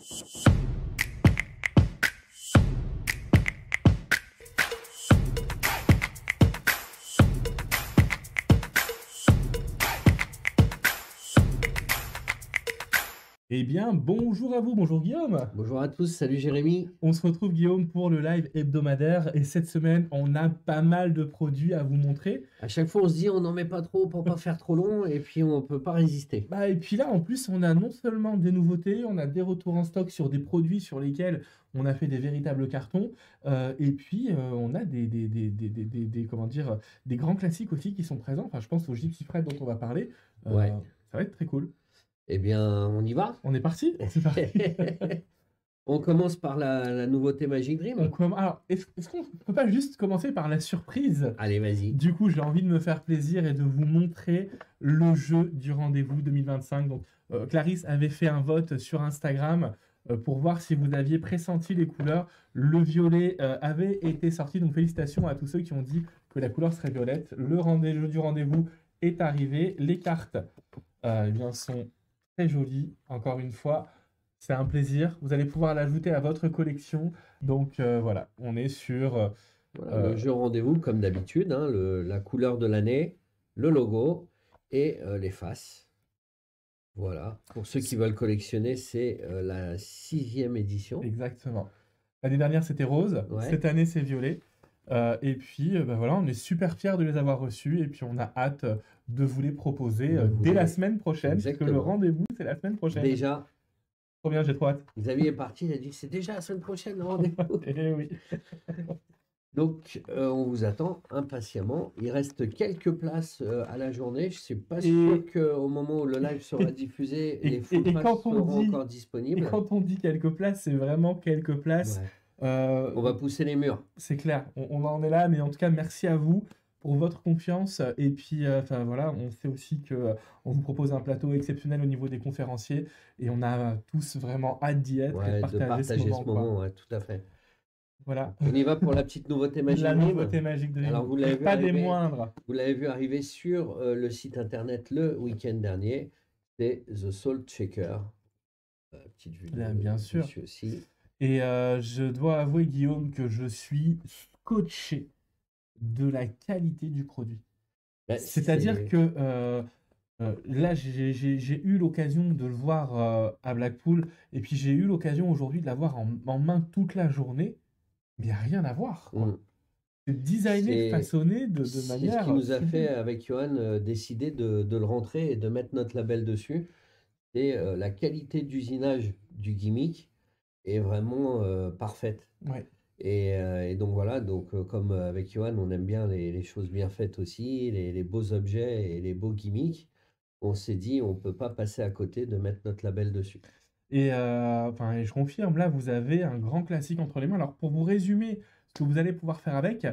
Eh bien, bonjour à vous, bonjour Guillaume. Bonjour à tous, salut Jérémy. On se retrouve Guillaume pour le live hebdomadaire et cette semaine, on a pas mal de produits à vous montrer. À chaque fois, on se dit on n'en met pas trop pour pas faire trop long et puis on peut pas résister. Et puis là, en plus, on a non seulement des nouveautés, on a des retours en stock sur des produits sur lesquels on a fait des véritables cartons, et puis on a comment dire, des grands classiques aussi qui sont présents. Enfin, je pense au Gypsy Fred dont on va parler. Ouais. Ça va être très cool. Eh bien, on y va? On est parti? C'est parti. On commence par la nouveauté Magic Dream. Alors, est-ce qu'on peut pas juste commencer par la surprise? Allez, vas-y. Du coup, j'ai envie de me faire plaisir et de vous montrer le jeu du rendez-vous 2025. Donc, Clarisse avait fait un vote sur Instagram pour voir si vous aviez pressenti les couleurs. Le violet avait été sorti, donc félicitations à tous ceux qui ont dit que la couleur serait violette. Le jeu du rendez-vous est arrivé. Les cartes eh bien, sont très jolies, encore une fois. C'est un plaisir. Vous allez pouvoir l'ajouter à votre collection. Donc voilà, on est sur... Voilà, le jeu rendez-vous, comme d'habitude, hein, la couleur de l'année, le logo et les faces. Voilà. Pour ceux qui veulent collectionner, c'est la 6e édition. Exactement. L'année dernière, c'était rose. Ouais. Cette année, c'est violet. Et puis, voilà, on est super fiers de les avoir reçus. Et puis, on a hâte de vous les proposer dès la semaine prochaine. Parce que le rendez-vous, c'est la semaine prochaine. Déjà. Trop bien, j'ai trop hâte. Xavier est parti, il a dit c'est déjà la semaine prochaine le rendez-vous. Eh oui. Donc, on vous attend impatiemment. Il reste quelques places à la journée. Je ne suis pas sûr qu'au moment où le live sera diffusé, les full passes seront encore disponibles. Et quand on dit quelques places, c'est vraiment quelques places. Ouais. On va pousser les murs. C'est clair, on en est là, mais en tout cas, merci à vous pour votre confiance. Et puis, voilà, on sait aussi qu'on vous propose un plateau exceptionnel au niveau des conférenciers. Et on a tous vraiment hâte d'y être et de partager ce moment. Ouais, tout à fait. Voilà. On y va pour la petite nouveauté Magic Dream. La nouveauté Magic Dream. Alors, vous l'avez vu pas des moindres. Vous l'avez vu arriver sur le site internet le week-end dernier. C'est The Salt Shaker. Petite vue de bien sûr. Aussi. Et je dois avouer, Guillaume, que je suis scotché de la qualité du produit. C'est-à-dire que là, j'ai eu l'occasion de le voir à Blackpool, et puis j'ai eu l'occasion aujourd'hui de l'avoir en main toute la journée, mais il n'y a rien à voir. C'est designé, façonné de manière... C'est ce qui nous a fait, avec Johan, décider de le rentrer et de mettre notre label dessus. Et la qualité d'usinage du gimmick est vraiment parfaite. Ouais. Et donc voilà, comme avec Johan, on aime bien les choses bien faites aussi, les beaux objets et les beaux gimmicks. On s'est dit, on ne peut pas passer à côté de mettre notre label dessus. Et je confirme, là, vous avez un grand classique entre les mains. Alors, pour vous résumer ce que vous allez pouvoir faire avec,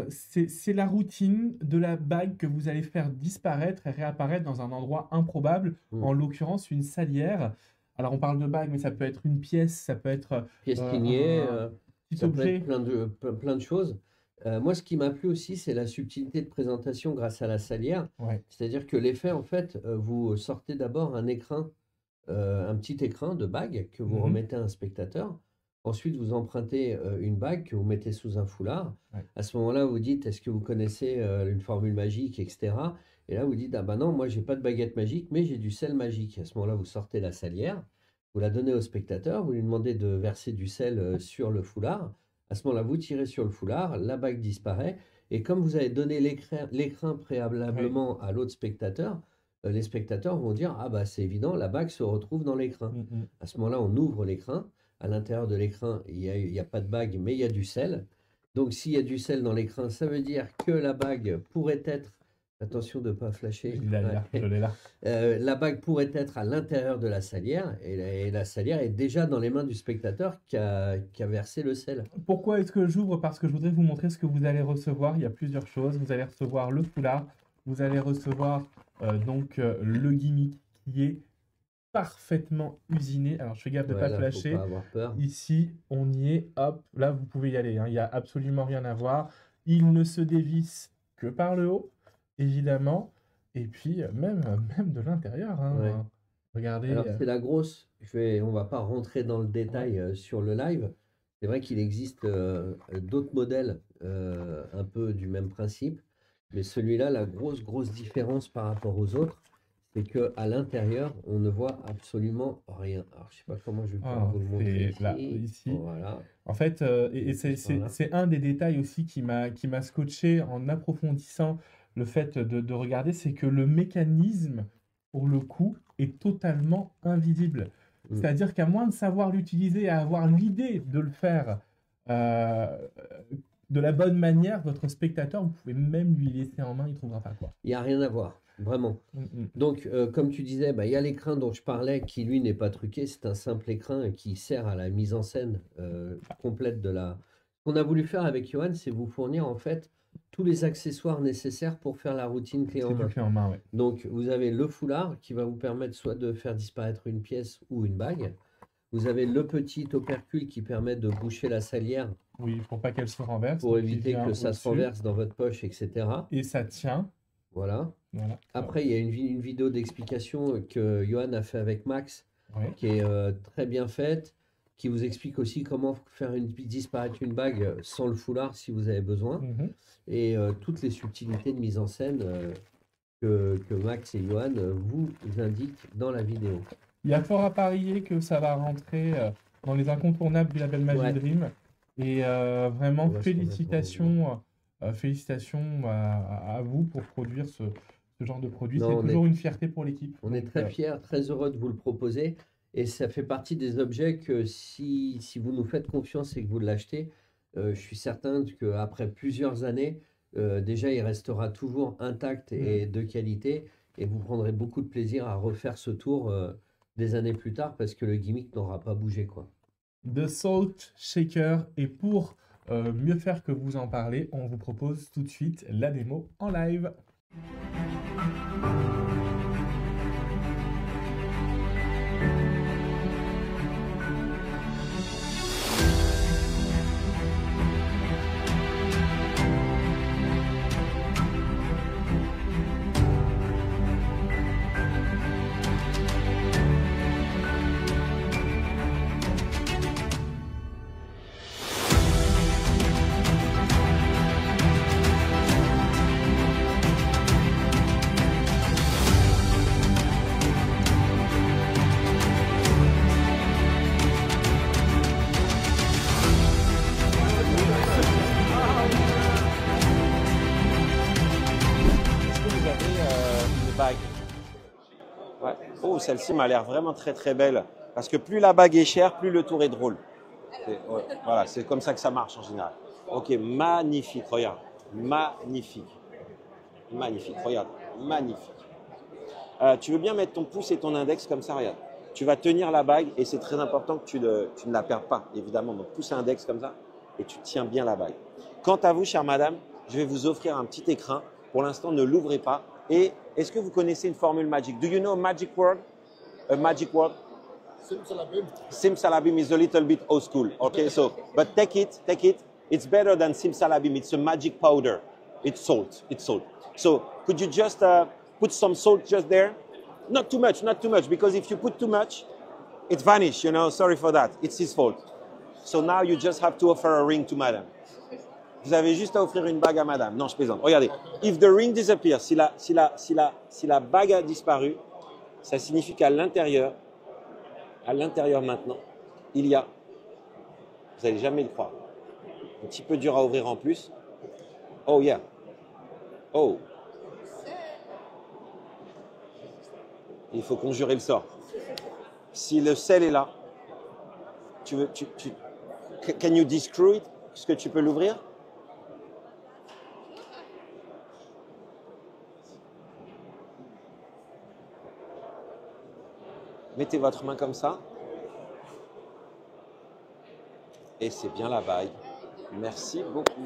c'est la routine de la bague que vous allez faire disparaître et réapparaître dans un endroit improbable, en l'occurrence une salière. Alors, on parle de bague, mais ça peut être une pièce, ça peut être pièce signée, petit objet. Peut être plein de choses. Moi, ce qui m'a plu aussi, c'est la subtilité de présentation grâce à la salière. Ouais. C'est-à-dire que l'effet, en fait, vous sortez d'abord un petit écrin de bague que vous remettez à un spectateur. Ensuite, vous empruntez une bague que vous mettez sous un foulard. Ouais. À ce moment-là, vous dites, est-ce que vous connaissez une formule magique, etc. Et là, vous dites, ah ben non, moi, j'ai pas de baguette magique, mais j'ai du sel magique. À ce moment-là, vous sortez la salière, vous la donnez au spectateur, vous lui demandez de verser du sel sur le foulard. À ce moment-là, vous tirez sur le foulard, la bague disparaît. Et comme vous avez donné l'écrin préalablement à l'autre spectateur, les spectateurs vont dire, ah bah c'est évident, la bague se retrouve dans l'écrin. À ce moment-là, on ouvre l'écrin. À l'intérieur de l'écrin, il n'y a pas de bague, mais il y a du sel. Donc s'il y a du sel dans l'écrin, ça veut dire que la bague pourrait être... Attention de ne pas flasher. Je l'ai là. La bague pourrait être à l'intérieur de la salière, et la salière est déjà dans les mains du spectateur qui a versé le sel. Pourquoi est-ce que j'ouvre? Parce que je voudrais vous montrer ce que vous allez recevoir. Il y a plusieurs choses. Vous allez recevoir le foulard, vous allez recevoir le gimmick qui est parfaitement usiné. Alors, je fais gaffe de ne pas flasher. Faut pas avoir peur. Ici, on y est. Hop, là, vous pouvez y aller. Il n'y a absolument rien à voir. Il ne se dévisse que par le haut, évidemment. Et puis, même de l'intérieur. Regardez. Alors, c'est la grosse on va pas rentrer dans le détail sur le live. C'est vrai qu'il existe d'autres modèles un peu du même principe, mais celui-là, la grosse différence par rapport aux autres, c'est que à l'intérieur, on ne voit absolument rien. Alors, je sais pas comment je vais pouvoir vous le montrer Là, ici. ici. Voilà. En fait, et c'est un des détails aussi qui m'a scotché en approfondissant le fait de regarder, c'est que le mécanisme, pour le coup, est totalement invisible. C'est-à-dire qu'à moins de savoir l'utiliser et avoir l'idée de le faire euh, de la bonne manière, votre spectateur, vous pouvez même lui laisser en main, il ne trouvera pas quoi. Il n'y a rien à voir, vraiment. Donc, comme tu disais, il y a l'écran dont je parlais qui, lui, n'est pas truqué. C'est un simple écran qui sert à la mise en scène complète de la... Ce qu'on a voulu faire avec Johan, c'est vous fournir, en fait, tous les accessoires nécessaires pour faire la routine clé en C'est main. du clé en main, ouais. Donc, vous avez le foulard qui va vous permettre soit de faire disparaître une pièce ou une bague. Vous avez le petit opercule qui permet de boucher la salière. Oui, pour pas qu'elle se renverse. Pour éviter que ça se renverse dans votre poche, etc. Et ça tient. Voilà. Voilà. Après, il y a une vidéo d'explication que Johan a fait avec Max, qui est très bien faite, qui vous explique aussi comment faire disparaître une bague sans le foulard si vous avez besoin, et toutes les subtilités de mise en scène que Max et Johan vous indiquent dans la vidéo. Il y a fort à parier que ça va rentrer dans les incontournables du label Magic Dream. Et vraiment, félicitations à vous pour produire ce genre de produit. C'est toujours une fierté pour l'équipe. On est très fiers, très heureux de vous le proposer. Et ça fait partie des objets que si vous nous faites confiance et que vous l'achetez, je suis certain qu'après plusieurs années, déjà, il restera toujours intact et de qualité. Et vous prendrez beaucoup de plaisir à refaire ce tour des années plus tard parce que le gimmick n'aura pas bougé, quoi. The Salt Shaker. Et pour mieux faire que vous en parlez, on vous propose tout de suite la démo en live. Ouais. Oh, celle-ci m'a l'air vraiment très belle. Parce que plus la bague est chère, plus le tour est drôle. Voilà, c'est comme ça que ça marche en général. Ok, magnifique, regarde. Magnifique. Magnifique, regarde. Magnifique. Tu veux bien mettre ton pouce et ton index comme ça, regarde. Tu vas tenir la bague et c'est très important que tu ne la perds pas, évidemment. Donc, pouce et index comme ça et tu tiens bien la bague. Quant à vous, chère madame, je vais vous offrir un petit écrin. Pour l'instant, ne l'ouvrez pas. Et est-ce que vous connaissez une formule magique? Do you know a magic word? A magic word? Simsalabim. Simsalabim is a little bit old school. Okay, so, but take it. It's better than simsalabim. It's a magic powder. It's salt. So, could you just put some salt just there? Not too much, because if you put too much, it vanishes, you know. Sorry for that. It's his fault. So now you just have to offer a ring to madame. Vous avez juste à offrir une bague à madame. Non, je plaisante. Regardez. If the ring disappears, si la bague a disparu, ça signifie qu'à l'intérieur maintenant, il y a, vous n'allez jamais le croire, un petit peu dur à ouvrir en plus. Oh yeah. Oh. Il faut conjurer le sort. Si le sel est là, can you descrew it? Est-ce que tu peux l'ouvrir? Mettez votre main comme ça. Et c'est bien la bague. Merci beaucoup.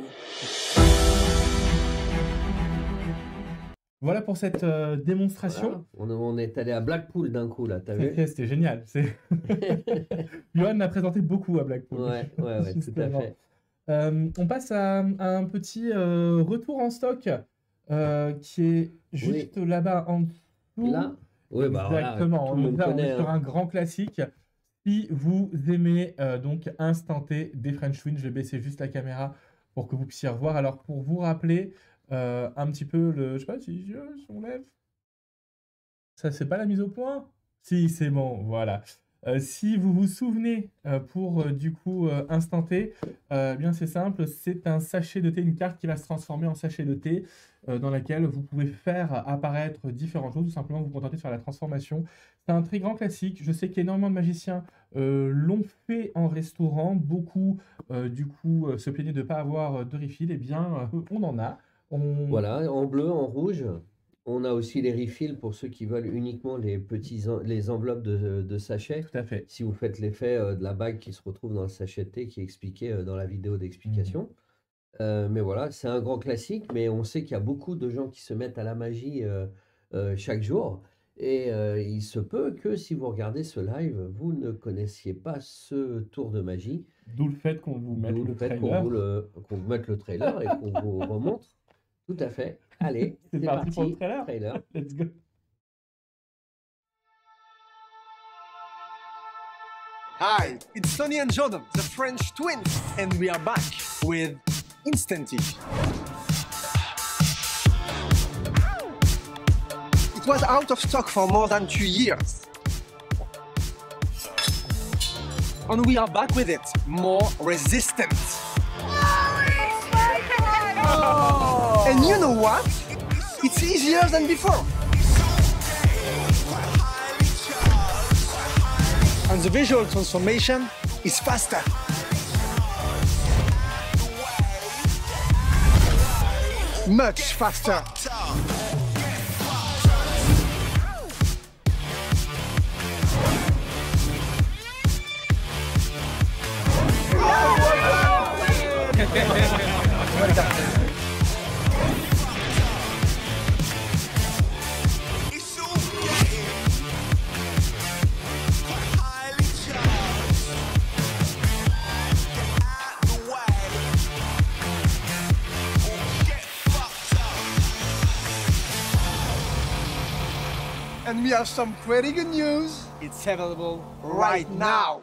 Voilà pour cette démonstration. Voilà. On est allé à Blackpool d'un coup, là, t'as vu? C'était génial. Johan a présenté beaucoup à Blackpool. Ouais, tout à fait. On passe à un petit retour en stock qui est juste là-bas en dessous. Là? Oui, exactement. Voilà, On est sur un grand classique. Si vous aimez donc Instant T des French Twins, je vais baisser juste la caméra pour que vous puissiez revoir. Alors, pour vous rappeler un petit peu le... Je sais pas si on lève. Ça, c'est pas la mise au point? Si, c'est bon, voilà. Si vous vous souvenez, pour du coup Instant T, bien c'est simple, c'est un sachet de thé, une carte qui va se transformer en sachet de thé, dans laquelle vous pouvez faire apparaître différentes choses, ou simplement vous contenter de faire la transformation. C'est un très grand classique. Je sais qu'énormément de magiciens l'ont fait en restaurant. Beaucoup, du coup, se plaignaient de ne pas avoir de refill. Eh bien, on en a. Voilà, en bleu, en rouge. On a aussi les refills pour ceux qui veulent uniquement les enveloppes de sachets. Tout à fait. Si vous faites l'effet de la bague qui se retrouve dans le sachet de thé qui est expliqué dans la vidéo d'explication. Mais voilà, c'est un grand classique, mais on sait qu'il y a beaucoup de gens qui se mettent à la magie chaque jour. Et il se peut que si vous regardez ce live, vous ne connaissiez pas ce tour de magie. D'où le fait qu'on vous mette D'où le le fait trailer. qu'on vous mette le trailer et qu'on vous remontre. Tout à fait. Allez, C'est c'est parti pour le parti. trailer. Let's go. Hi, it's Sonny and Jordan, the French twins, and we are back with Instant Tea. It was out of stock for more than 2 years. And we are back with it, more resistant. And you know what? It's easier than before. And the visual transformation is faster. Much faster. And we have some pretty good news. It's available right now.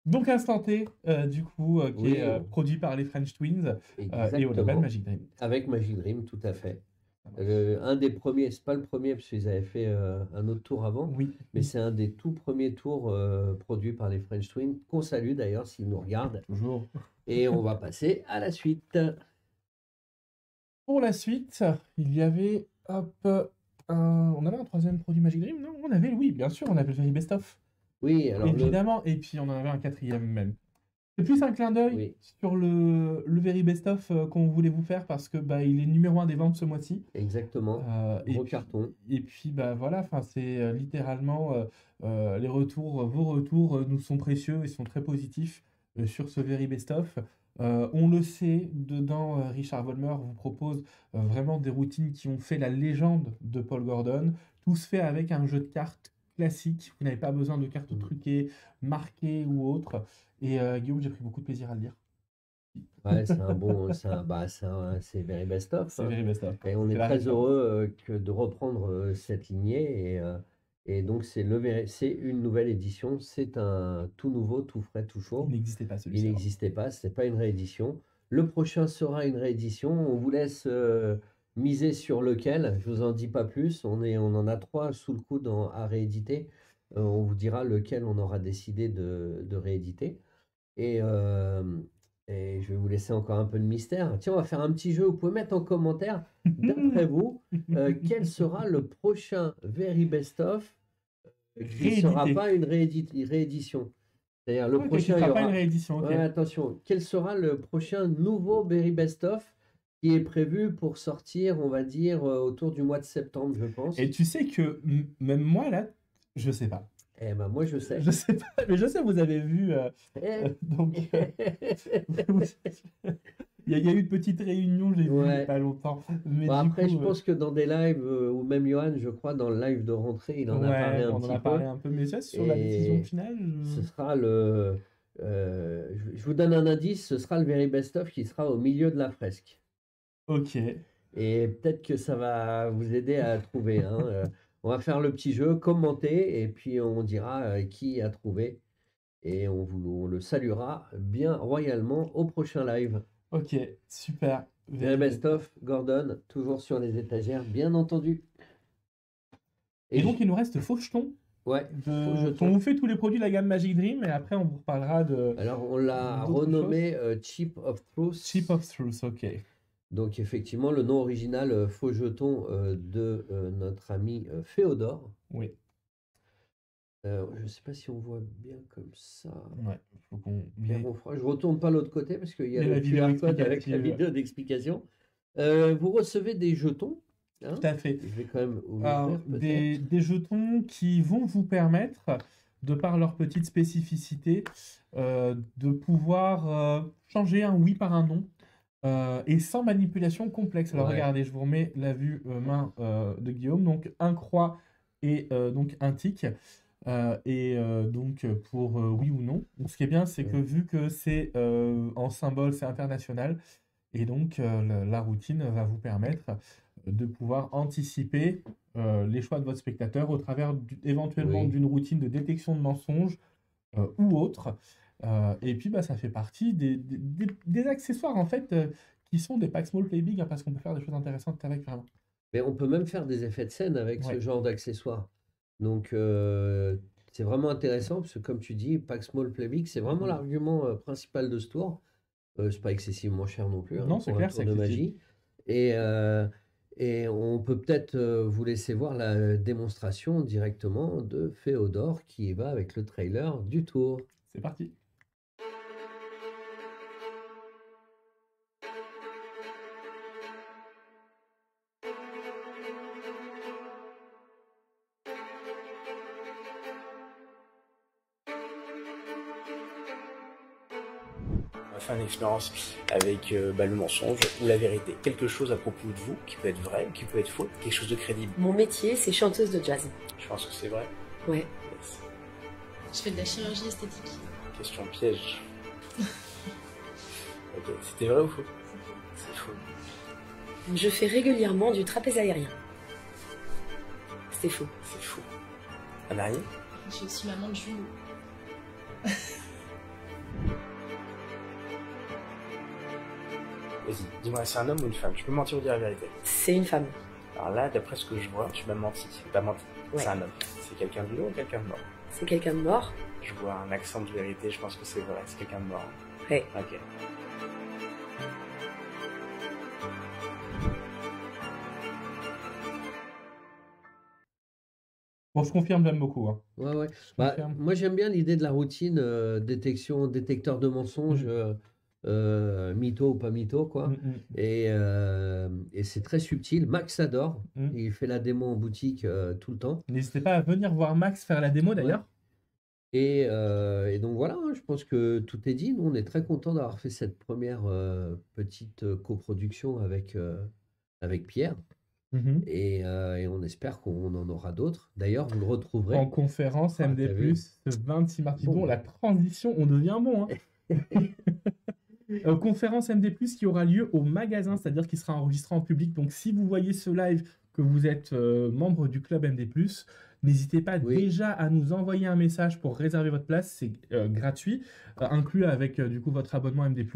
Donc Instant T, du coup, qui Oui. est produit par les French Twins et au label Exactement. Magic Dream. Avec Magic Dream, tout à fait. Un des premiers, c'est pas le premier parce qu'ils avaient fait un autre tour avant, Oui. mais c'est un des tout premiers tours produits par les French Twins, qu'on salue d'ailleurs s'ils nous regardent. Toujours. Et on va passer à la suite. Pour la suite, il y avait, hop, on avait un troisième produit Magic Dream, non? On avait, oui, bien sûr, on avait le Very Best Of. Oui, alors Évidemment, et puis on en avait un quatrième même. C'est plus un clin d'œil Oui. sur le Very Best Of qu'on voulait vous faire parce que bah, il est numéro 1 des ventes ce mois-ci. Exactement. Gros puis, carton. et puis bah voilà, enfin c'est littéralement les retours, vos retours nous sont précieux et sont très positifs sur ce Very Best Of. On le sait, dedans Richard Vollmer vous propose vraiment des routines qui ont fait la légende de Paul Gordon. Tout se fait avec un jeu de cartes classique. Vous n'avez pas besoin de cartes truquées, marquées ou autres. Et Guillaume, j'ai pris beaucoup de plaisir à le lire. Ouais, c'est un bon, c'est Very Best Of. C'est Very Best Of. Et on est C'est la très référence. heureux de reprendre cette lignée. Et donc, c'est une nouvelle édition. C'est un tout nouveau, tout frais, tout chaud. Il n'existait pas Il celui-ci. n'existait pas, ce n'est pas une réédition. Le prochain sera une réédition. On vous laisse miser sur lequel. Je vous en dis pas plus. On en a 3 sous le coude à rééditer. On vous dira lequel on aura décidé de rééditer. Et je vais vous laisser encore un peu de mystère. Tiens, on va faire un petit jeu. Vous pouvez mettre en commentaire, d'après vous, quel sera le prochain Very Best Of qui ne sera Réédité. pas une réédition. C'est-à-dire le Ok, prochain, qui il y sera pas aura... une réédition. Ok. Ouais, attention, quel sera le prochain nouveau Very Best Of qui est prévu pour sortir, on va dire, autour du mois de septembre, je pense. Et tu sais que même moi là, je sais pas. Eh ben moi, je sais. Je sais pas, mais je sais, vous avez vu. Eh, Donc, Il y a eu une petite réunion, j'ai vu il n'y a Ouais. pas longtemps. Mais Bon, du après, coup, je pense que dans des lives, ou même Johan, je crois, dans le live de rentrée, il en a parlé ouais, un on en petit a peu. parlé un peu. Mais ça, sur la décision Et finale, ce sera le. Je vous donne un indice, ce sera le Very Best of qui sera au milieu de la fresque. ok. Et peut-être que ça va vous aider à trouver, hein. On va faire le petit jeu, commenter, et puis on dira qui a trouvé. Et on le saluera bien royalement au prochain live. Ok, super. Very Best of, Gordon, toujours sur les étagères, bien entendu. Et donc, il nous reste Faucheton. Ouais, faux On jeton. vous fait tous les produits de la gamme Magic Dream et après, on vous reparlera de Alors, on l'a d'autres renommé Chip of Truth. Chip of Truth. Ok. Donc, effectivement, le nom original, faux jeton de notre ami Féodore. Oui. Je ne sais pas si on voit bien comme ça. Ouais. Faut qu'on Pierre Onfroy. Je ne retourne pas l'autre côté parce qu'il y a Et la le vidéo QR code avec la explicative. vidéo d'explication. Vous recevez des jetons. Hein. Tout à fait. Je vais quand même Alors, ouvrir peut-être. des jetons qui vont vous permettre, de par leur petite spécificité, de pouvoir changer un oui par un non et sans manipulation complexe. Alors Ouais. regardez, je vous remets la vue main de Guillaume. Donc un croix et donc un tic. Donc pour oui ou non. Donc, ce qui est bien, c'est que vu que c'est en symbole, c'est international, et donc la routine va vous permettre de pouvoir anticiper les choix de votre spectateur au travers éventuellement Oui. d'une routine de détection de mensonges ou autre. Et puis ça fait partie des accessoires en fait qui sont des packs small play big, hein, parce qu'on peut faire des choses intéressantes avec vraiment. Mais on peut même faire des effets de scène avec Ouais. ce genre d'accessoires. Donc, c'est vraiment intéressant parce que, comme tu dis, Pack Small Play Big, c'est vraiment l'argument principal de ce tour. C'est pas excessivement cher non plus, hein, Non, c'est pour un clair, tour c'est de accessible. magie. Et on peut peut-être vous laisser voir la démonstration directement de Féodore qui va avec le trailer du tour. C'est parti. On va faire une expérience avec le mensonge ou la vérité. Quelque chose à propos de vous qui peut être vrai ou qui peut être faux. Quelque chose de crédible. Mon métier, c'est chanteuse de jazz. Je pense que c'est vrai. Ouais. Yes. Je fais de la chirurgie esthétique. Question piège. Ok, c'était vrai ou faux? C'est faux. Je fais régulièrement du trapèze aérien. C'est faux. C'est faux. Un araignée? Je suis maman de jumeaux. Vas-y, dis-moi, c'est un homme ou une femme? Je peux mentir ou dire la vérité? C'est une femme. Alors là, d'après ce que je vois, tu m'as menti. Tu pas menti. Ouais. C'est un homme. C'est quelqu'un de vivant ou quelqu'un de mort? C'est quelqu'un de mort. Je vois un accent de vérité, je pense que c'est vrai. C'est quelqu'un de mort. Ouais. Ok. Bon, je confirme, j'aime beaucoup. Hein. Ouais, ouais. Je Bah, confirme. moi, j'aime bien l'idée de la routine détecteur de mensonges, mytho ou pas mytho, quoi. Et c'est très subtil. Max adore. Il fait la démo en boutique tout le temps. N'hésitez pas à venir voir Max faire la démo d'ailleurs. Et donc voilà, hein, je pense que tout est dit. Nous, on est très contents d'avoir fait cette première petite coproduction avec Pierre. Et on espère qu'on en aura d'autres. D'ailleurs, vous le retrouverez. En conférence Ah, MD+, t'as vu. ce 26 mars. Bon. Bon, la transition, on devient bon. Hein. Conférence MD+, qui aura lieu au magasin, c'est-à-dire qui sera enregistré en public. Donc, si vous voyez ce live, que vous êtes membre du club MD+, n'hésitez pas Oui. déjà à nous envoyer un message pour réserver votre place. C'est gratuit, inclus avec du coup votre abonnement MD+,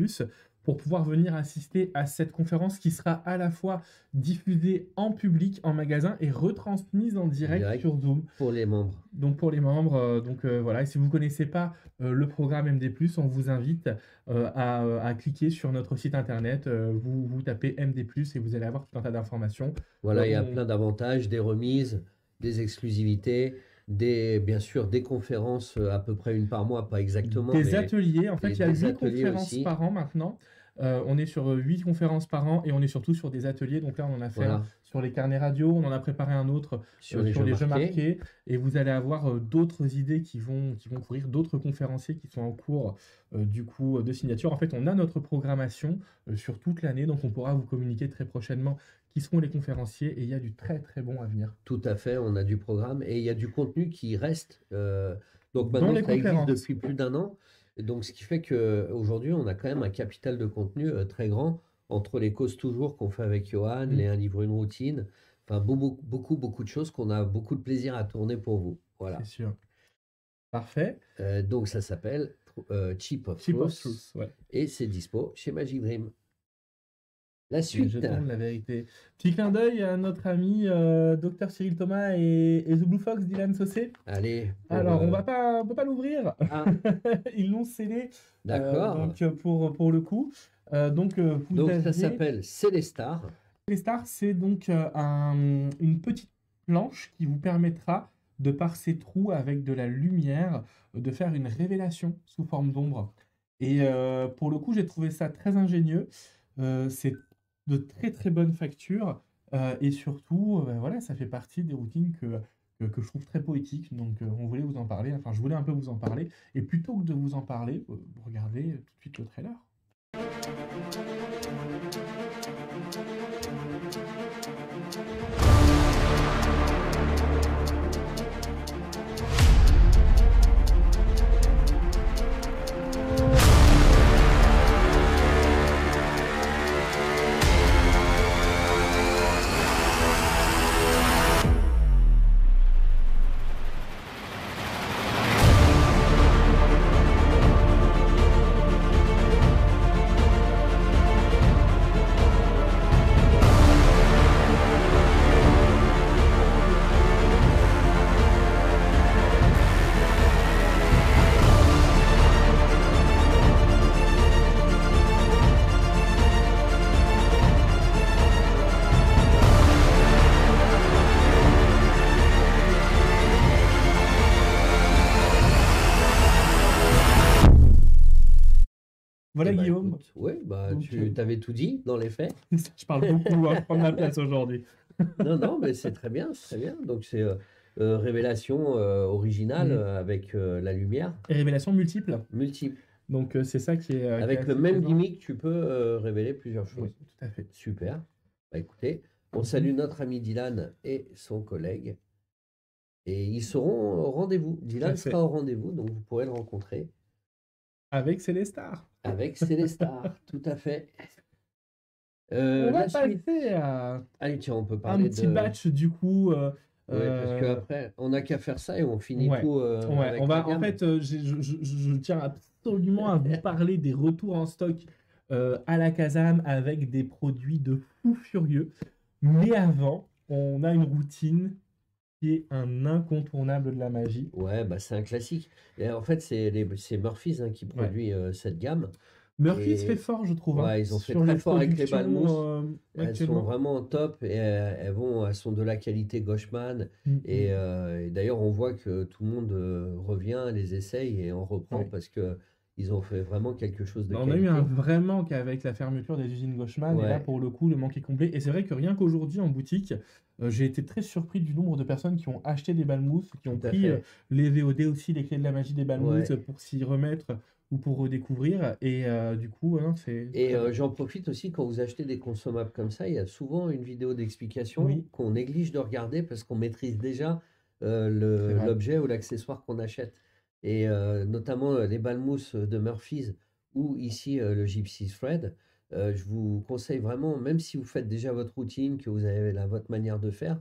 pour pouvoir venir assister à cette conférence qui sera à la fois diffusée en public en magasin et retransmise en direct sur Zoom. Pour les membres. Donc pour les membres, voilà. Et si vous ne connaissez pas le programme MD+, on vous invite à cliquer sur notre site internet. Vous tapez MD+, et vous allez avoir tout un tas d'informations. Voilà, il y a plein d'avantages, des remises, des exclusivités, bien sûr des conférences, à peu près une par mois, pas exactement. Des mais ateliers. En fait, il y a des 8 ateliers conférences aussi. par an maintenant. On est sur 8 conférences par an et on est surtout sur des ateliers. Donc là, on en a fait un Voilà. sur les carnets radio, on en a préparé un autre Sur les jeux jeux marqués. marqués. Et vous allez avoir d'autres idées qui vont courir, d'autres conférenciers qui sont en cours du coup de signature. En fait, on a notre programmation sur toute l'année, donc on pourra vous communiquer très prochainement qui seront les conférenciers et il y a du très très bon à venir. Tout à fait, on a du programme et il y a du contenu qui reste. Donc Dans maintenant, les ça existe conférences. depuis plus d'1 an. Et donc, ce qui fait qu'aujourd'hui, on a quand même un capital de contenu très grand entre les causes toujours qu'on fait avec Johan, les Un livre, une routine. Enfin, beaucoup de choses qu'on a beaucoup de plaisir à tourner pour vous. Voilà. C'est sûr. Parfait. Donc, ça s'appelle Chip of Chip of Truth Truth, ouais. et c'est dispo chez Magic Dream. La Les suite. jetons de la vérité. Petit clin d'œil à notre ami Dr Cyril Thomas et The Blue Fox Dylan Saucé. Allez. pour, Alors, on peut pas l'ouvrir. Ah, Ils l'ont scellé. d'accord. Donc, pour le coup. Donc, vous Donc, aviez- ça s'appelle Célestar. Les stars, c'est donc une petite planche qui vous permettra, de par ces trous avec de la lumière, de faire une révélation sous forme d'ombre. Et pour le coup, j'ai trouvé ça très ingénieux. C'est de très très bonne facture. Et surtout, voilà, ça fait partie des routines que je trouve très poétiques. Donc, on voulait vous en parler. Enfin, je voulais un peu vous en parler. Et plutôt que de vous en parler, regardez tout de suite le trailer. Voilà, Eh ben, Guillaume. écoute, oui, bah, Donc, tu avais tout dit dans les faits. Je parle beaucoup, hein, je prends ma place aujourd'hui. Non, mais c'est très bien, c'est très bien. Donc, c'est révélation originale avec la lumière Et révélations multiples. multiple. Donc, c'est ça qui est. Avec le même gimmick, tu peux révéler plusieurs choses. Oui, tout à fait. Super. Bah, écoutez, on salue notre ami Dylan et son collègue. Et ils seront au rendez-vous. Dylan fait. sera au rendez-vous, donc vous pourrez le rencontrer Avec Célestar. avec Célestar. Tout à fait. On va La suite. passer à Allez, tiens, on peut un parler petit de... batch du coup. Ouais, parce qu'après, on n'a qu'à faire ça et on finit Ouais. tout Ouais, avec on va, la gamme. en fait, je tiens absolument à vous parler des retours en stock à la Kazam avec des produits de fou furieux. Mais avant, on a une routine qui est un incontournable de la magie. Ouais, bah, c'est un classique. Et en fait, c'est Murphy's qui produit cette gamme. Murphy Et- se fait fort, je trouve. Ouais, hein, ils ont fait sur très les fort avec les productions, Balmous. Elles sont actuellement. vraiment top et elles sont de la qualité Goshman. Et d'ailleurs, on voit que tout le monde revient, les essaye et on reprend Ouais. parce que ils ont fait vraiment quelque chose de On a qualité. eu un vrai manque avec la fermeture des usines Goshman, et là, Ouais. pour le coup, le manque est comblé. Et c'est vrai que rien qu'aujourd'hui, en boutique, j'ai été très surpris du nombre de personnes qui ont acheté des Balmous, qui ont Tout à pris fait. les VOD aussi, les clés de la magie des Balmous, Ouais. pour s'y remettre ou pour redécouvrir. Et du coup, hein, c'est... Et j'en profite aussi, quand vous achetez des consommables comme ça, il y a souvent une vidéo d'explication Oui. qu'on néglige de regarder parce qu'on maîtrise déjà C'est vrai. l'objet ou l'accessoire qu'on achète. Et notamment les Balmous de Murphy's ou ici le Gypsy Thread, je vous conseille vraiment, même si vous faites déjà votre routine, que vous avez votre manière de faire,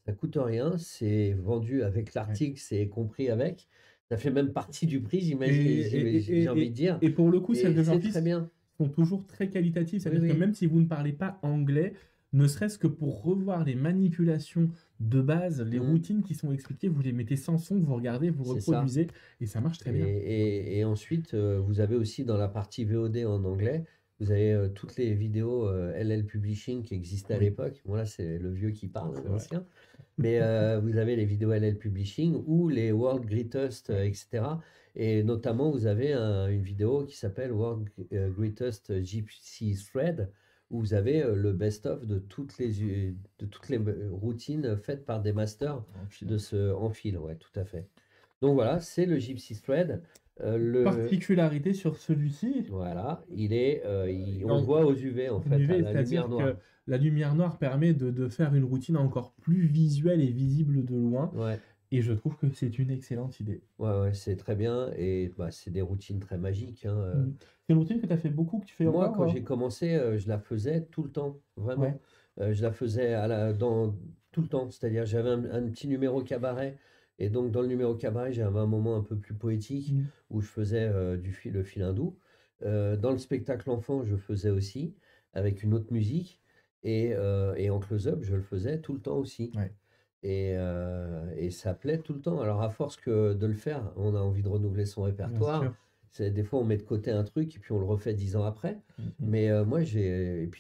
ça coûte rien, c'est vendu avec l'article, c'est compris avec. Ça fait même partie du prix, j'ai envie de dire. Et pour le coup, Et celles de c'est Murphy très bien. sont toujours très qualitatives. C'est-à-dire Oui, que oui. même si vous ne parlez pas anglais, ne serait-ce que pour revoir les manipulations de base, les routines qui sont expliquées, vous les mettez sans son, vous regardez, vous C'est ça. reproduisez, et ça marche très bien. Et ensuite, vous avez aussi dans la partie VOD en anglais, vous avez toutes les vidéos LL Publishing qui existaient à Oui. l'époque. Bon, là, c'est le vieux qui parle, C'est vrai. l'ancien. Mais vous avez les vidéos LL Publishing ou les World Greatest, etc. Et notamment, vous avez une vidéo qui s'appelle World Greatest Gypsy Thread, où vous avez le best-of de toutes les routines faites par des masters en fil. Ouais, tout à fait. Donc voilà, c'est le Gypsy Thread. Particularité sur celui-ci. Voilà, on le voit aux UV en fait, UV, à la lumière noire. que la lumière noire permet de faire une routine encore plus visuelle et visible de loin. Ouais. Et je trouve que c'est une excellente idée. Ouais, c'est très bien. Et c'est des routines très magiques. Hein. C'est une routine que tu as fait beaucoup, que tu fais Moi, encore, quand j'ai commencé, je la faisais tout le temps, vraiment. Ouais. Je la faisais tout le temps. C'est-à-dire, j'avais un petit numéro cabaret. Et donc, dans le numéro cabaret, j'avais un moment un peu plus poétique où je faisais le fil hindou. Dans le spectacle enfant, je faisais aussi, avec une autre musique. Et en close-up, je le faisais tout le temps aussi. Ouais. Et ça plaît tout le temps. Alors, à force de le faire, on a envie de renouveler son répertoire. Des fois, on met de côté un truc et puis on le refait 10 ans après. Mais moi, j'ai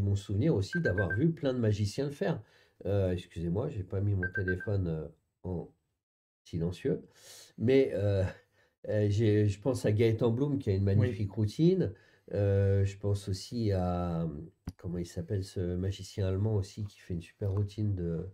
mon souvenir aussi d'avoir vu plein de magiciens le faire. Excusez-moi, j'ai pas mis mon téléphone en silencieux. Mais je pense à Gaëtan Bloom qui a une magnifique routine. Je pense aussi à, comment il s'appelle, ce magicien allemand aussi qui fait une super routine de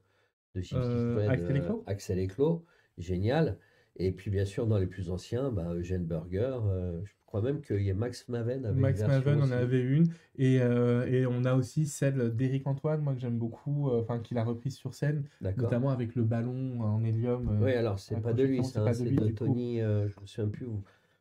Gypsy Thread, Axel Eclos, génial. Et puis bien sûr dans les plus anciens, Eugène Burger, je crois même qu'il y a Max Maven avait Max une version Maven aussi. en avait une, et on a aussi celle d'Éric Antoine, moi que j'aime beaucoup, qu'il a reprise sur scène, notamment avec le ballon en hélium. Oui, alors c'est pas de lui, c'est de Tony, je me souviens plus.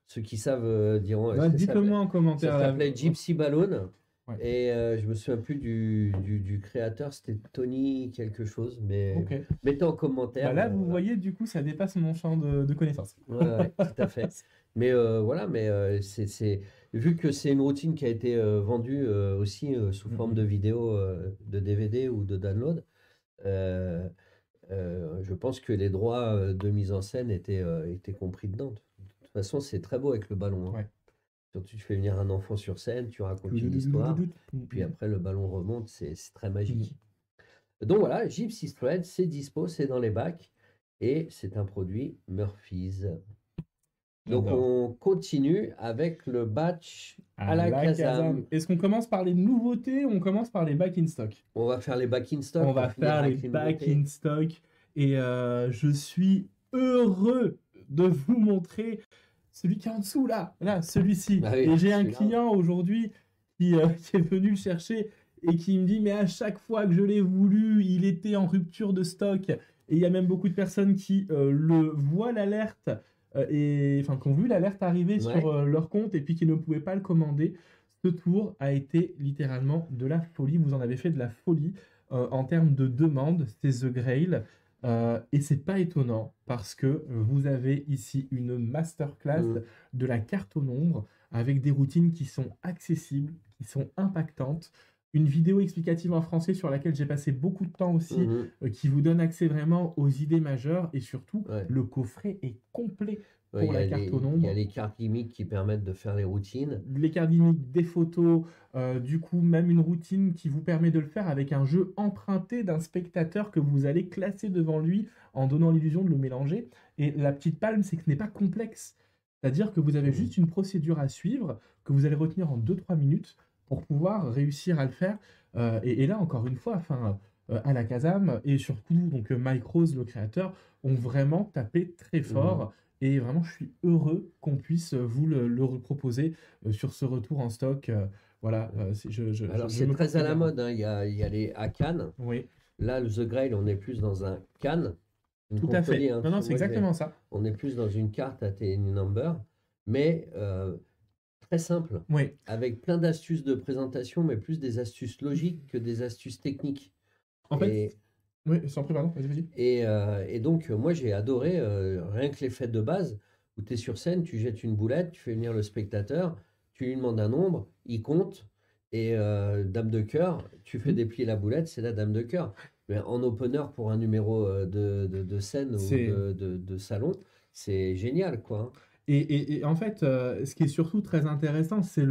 Ceux qui savent diront. Dites-le moi en commentaire. Ça s'appelait Gypsy Balloon. Ouais. Et je me souviens plus du créateur, c'était Tony quelque chose, mais mettez en commentaire. Là, vous voyez, du coup, ça dépasse mon champ de connaissances. Ouais, tout à fait. Mais voilà, c'est vu que c'est une routine qui a été vendue aussi sous forme de vidéo, de DVD ou de download, je pense que les droits de mise en scène étaient compris dedans. De toute façon, c'est très beau avec le ballon. Hein. Ouais. Surtout, tu fais venir un enfant sur scène, tu racontes une histoire, puis après le ballon remonte, c'est très magique. Donc voilà, Gypsy Thread, c'est dispo, c'est dans les bacs, et c'est un produit Murphy's. Donc on continue avec le batch à la Kazam. Est-ce qu'on commence par les nouveautés ou on commence par les back in stock? On va faire les back in stock. On va faire les back in stock, et je suis heureux de vous montrer celui qui est en dessous, là, celui-ci. Ah oui, et j'ai un client aujourd'hui qui est venu le chercher et qui me dit, mais à chaque fois que je l'ai voulu, il était en rupture de stock. Et il y a même beaucoup de personnes qui le voient l'alerte, qui ont vu l'alerte arriver sur leur compte et puis qui ne pouvaient pas le commander. Ce tour a été littéralement de la folie. Vous en avez fait de la folie en termes de demande. C'est The Grail. Et c'est pas étonnant parce que vous avez ici une masterclass de la carte au nombre avec des routines qui sont accessibles, qui sont impactantes, une vidéo explicative en français sur laquelle j'ai passé beaucoup de temps aussi, qui vous donne accès vraiment aux idées majeures, et surtout le coffret est complet pour la carte au nombre. Il y a les cartes gimmicks qui permettent de faire les routines. Les cartes gimmicks, des photos, du coup même une routine qui vous permet de le faire avec un jeu emprunté d'un spectateur que vous allez classer devant lui en donnant l'illusion de le mélanger. Et la petite palme, c'est que ce n'est pas complexe. C'est-à-dire que vous avez juste une procédure à suivre que vous allez retenir en 2-3 minutes pour pouvoir réussir à le faire. Et là, encore une fois, à la Kazam, et surtout donc Mike Rose, le créateur, ont vraiment tapé très fort. Et vraiment, je suis heureux qu'on puisse vous le proposer sur ce retour en stock. Voilà. Alors, c'est très à la mode. Hein. Il y a les Akan. Oui. Là, le The Grail, on est plus dans un can. Tout à fait. Hein, non, c'est exactement ça. On est plus dans une carte à tes number, mais très simple. Oui. Avec plein d'astuces de présentation, mais plus des astuces logiques que des astuces techniques. En fait... Oui, sans prix, pardon, vas-y. Et donc, moi, j'ai adoré rien que l'effet de base, où tu es sur scène, tu jettes une boulette, tu fais venir le spectateur, tu lui demandes un nombre, il compte, et dame de cœur, tu fais déplier la boulette, c'est la dame de cœur. Mais en opener pour un numéro de scène ou de salon, c'est génial, quoi. Et en fait, ce qui est surtout très intéressant, c'est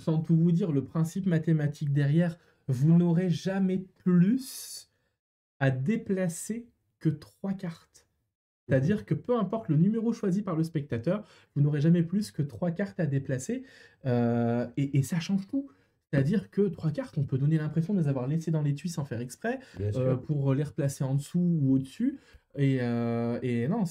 sans tout vous dire, le principe mathématique derrière. Vous n'aurez jamais plus à déplacer que 3 cartes. C'est-à-dire que peu importe le numéro choisi par le spectateur, vous n'aurez jamais plus que 3 cartes à déplacer. Et ça change tout. C'est-à-dire que 3 cartes, on peut donner l'impression de les avoir laissées dans l'étui sans faire exprès, Bien sûr. pour les replacer en dessous ou au-dessus. Et non,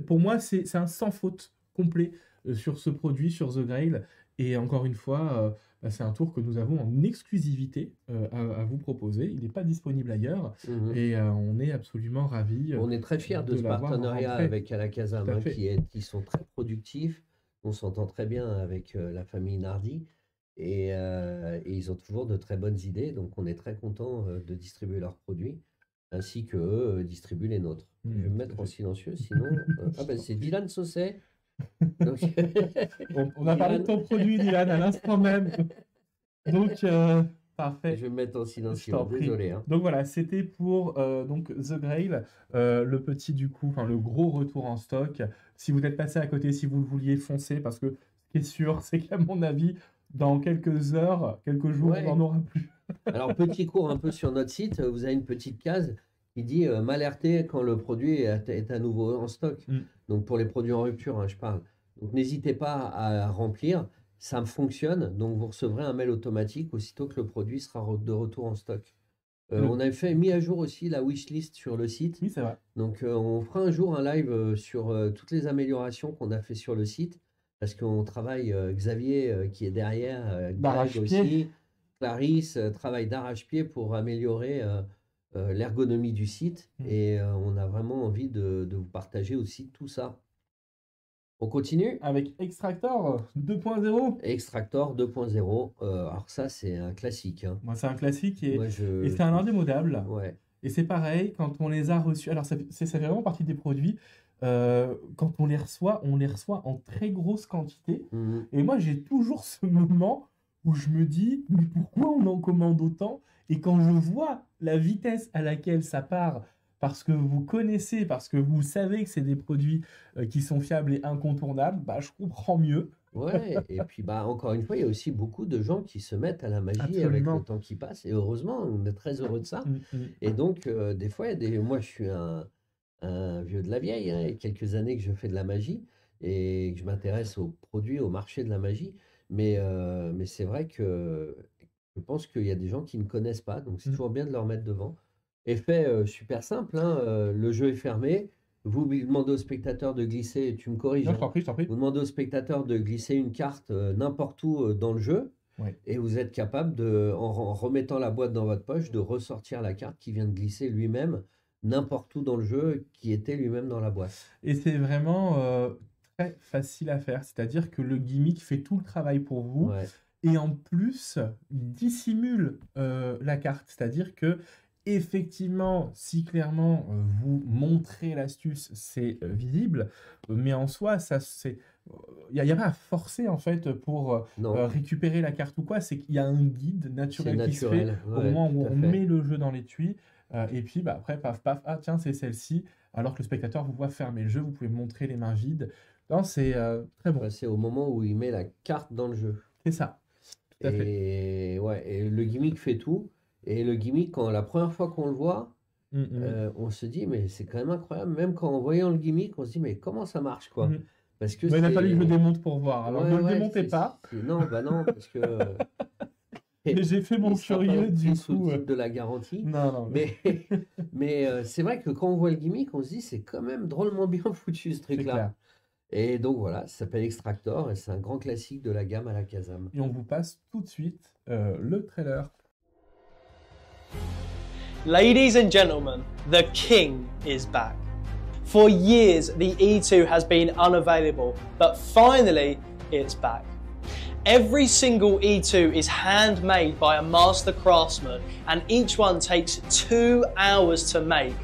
pour moi, c'est un sans faute complet sur ce produit, sur The Grail. Et encore une fois, c'est un tour que nous avons en exclusivité à vous proposer. Il n'est pas disponible ailleurs. Mhm. Et on est absolument ravis. On est très fiers de ce l'avoir partenariat rentré. avec Alakazam, Tout à hein, fait. qui sont très productifs. On s'entend très bien avec la famille Nardi et ils ont toujours de très bonnes idées. Donc on est très content de distribuer leurs produits ainsi que eux distribuent les nôtres. Je vais me mettre en silencieux, sinon. Ah ben c'est Dylan Sausset. Donc, On a parlé de ton produit, Dylan, à l'instant même. Donc, parfait. je vais me mettre en Je silencieux. t'en prie. Désolé. Hein. Donc voilà, c'était pour donc The Grail, le petit du coup, enfin le gros retour en stock. Si vous êtes passé à côté, si vous le vouliez, foncez, parce que ce qui est sûr, c'est qu'à mon avis, dans quelques heures, quelques jours, Ouais. on n'en aura plus. Alors, petit cours un peu sur notre site, vous avez une petite case qui dit m'alerter quand le produit est à nouveau en stock. Mm. Donc, pour les produits en rupture, hein, je parle. Donc, n'hésitez pas à remplir. Ça fonctionne. Donc, vous recevrez un mail automatique aussitôt que le produit sera de retour en stock. On avait mis à jour aussi la wishlist sur le site. Oui, c'est vrai. Donc, on fera un jour un live sur toutes les améliorations qu'on a fait sur le site. Parce qu'on travaille, Xavier qui est derrière, Greg D'arrache-pied. aussi, Clarisse travaille d'arrache-pied pour améliorer l'ergonomie du site. Mm. Et on a vraiment envie de vous partager aussi tout ça. On continue? Avec Extractor 2.0. Extractor 2.0. Alors ça, c'est un classique. Hein. Moi, c'est un classique et, Moi, et c'est un indémodable. Ouais. Et c'est pareil, quand on les a reçus. Alors, ça fait vraiment partie des produits. Quand on les reçoit en très grosse quantité. Mhm. Et moi, j'ai toujours ce moment où je me dis, mais pourquoi on en commande autant? Et quand je vois la vitesse à laquelle ça part, parce que vous connaissez, parce que vous savez que c'est des produits qui sont fiables et incontournables, bah, je comprends mieux. Ouais, et puis bah, encore une fois, il y a aussi beaucoup de gens qui se mettent à la magie avec Absolument. le temps qui passe. Et heureusement, on est très heureux de ça. Et donc, des fois, moi, je suis un vieux de la vieille. Hein, il y a quelques années que je fais de la magie et que je m'intéresse aux produits, au marché de la magie. Mais c'est vrai que je pense qu'il y a des gens qui ne connaissent pas. Donc, c'est toujours bien de leur mettre devant. Effet super simple. Hein, le jeu est fermé. Vous demandez au spectateur de glisser, tu me corriges, Non, hein, je t'en prie, je t'en prie. vous demandez au spectateur de glisser une carte n'importe où dans le jeu. Ouais. Et vous êtes capable, en remettant la boîte dans votre poche, de ressortir la carte qui vient de glisser lui-même n'importe où dans le jeu, qui était lui-même dans la boîte. Et c'est vraiment très facile à faire. C'est-à-dire que le gimmick fait tout le travail pour vous. Ouais. Et en plus, dissimule la carte. C'est-à-dire que, effectivement, si clairement vous montrez l'astuce, c'est visible. Mais en soi, il n'y a pas à forcer en fait pour Non, récupérer la carte ou quoi. C'est qu'il y a un guide c'est naturel qui se fait naturel. au Ouais, moment tout où à on fait. met le jeu dans l'étui. Et puis bah, après, paf, paf, ah tiens, c'est celle-ci. Alors que le spectateur vous voit fermer le jeu, vous pouvez montrer les mains vides. Non, c'est très bon. Ouais, c'est au moment où il met la carte dans le jeu. C'est ça. Tout à fait. Et, ouais, et le gimmick fait tout. Et le gimmick, la première fois qu'on le voit, on se dit, mais c'est quand même incroyable. Même en voyant le gimmick, on se dit, mais comment ça marche, quoi? Mhm. Parce que Mais il a fallu que je le démonte pour voir. Alors Ouais, ne le ouais, démontez pas. Non, bah non, parce que Mais j'ai fait mon il sera pas curieux du pris sous coup. le titre de la garantie. Non, non. Mais c'est vrai que quand on voit le gimmick, on se dit, c'est quand même drôlement bien foutu, ce C'est truc-là. clair. Et donc voilà, ça s'appelle Extractor et c'est un grand classique de la gamme Alakazam. Et on vous passe tout de suite le trailer. Ladies and gentlemen, the king is back. For years, the E2 has been unavailable, but finally, it's back. Every single E2 is handmade by a master craftsman, and each one takes 2 hours to make.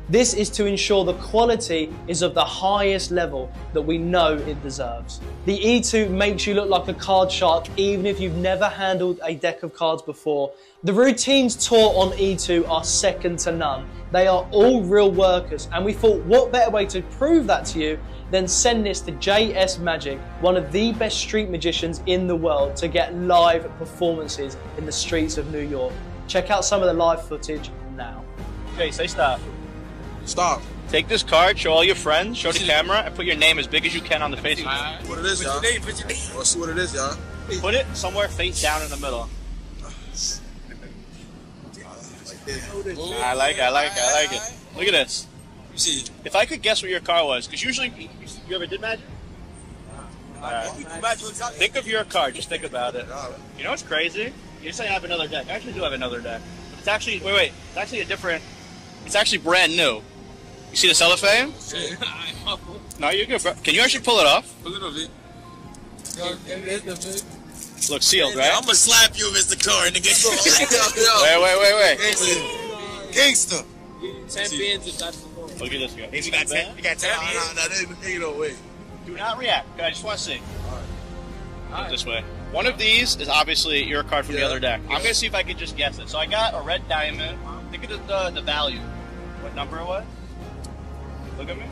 This is to ensure the quality is of the highest level that we know it deserves. The E2 makes you look like a card shark even if you've never handled a deck of cards before. The routines taught on E2 are second to none. They are all real workers, and we thought what better way to prove that to you than send this to JS Magic, one of the best street magicians in the world, to get live performances in the streets of New York. Check out some of the live footage now. Okay, say start. Stop. Take this card, show all your friends, show the camera, and put your name as big as you can on the face. What it is, y'all? Let's see what it is, y'all. Put it somewhere face down in the middle. I like it. Look at this. You see, If I could guess what your car was, because usually, you ever did magic? Think of your card, just think about it. You know what's crazy? You say I have another deck. I actually do have another deck. But it's actually, wait, it's actually a different, it's actually brand new. You see the cellophane? No, you're good, bro. Can you actually pull it off? a little bit. Looks sealed, right? I'm gonna slap you, Mr. Corey, nigga. Wait. Gangster. 10 pins if that's the goal. Look at this guy. You got 10? You got 10? No, ain't no way. Do not react. I just want to see. Put it this way. One of these is obviously your card from the other deck. I'm gonna see if I can just guess it. So I got a red diamond. Think of the value. What number it was? Look at me.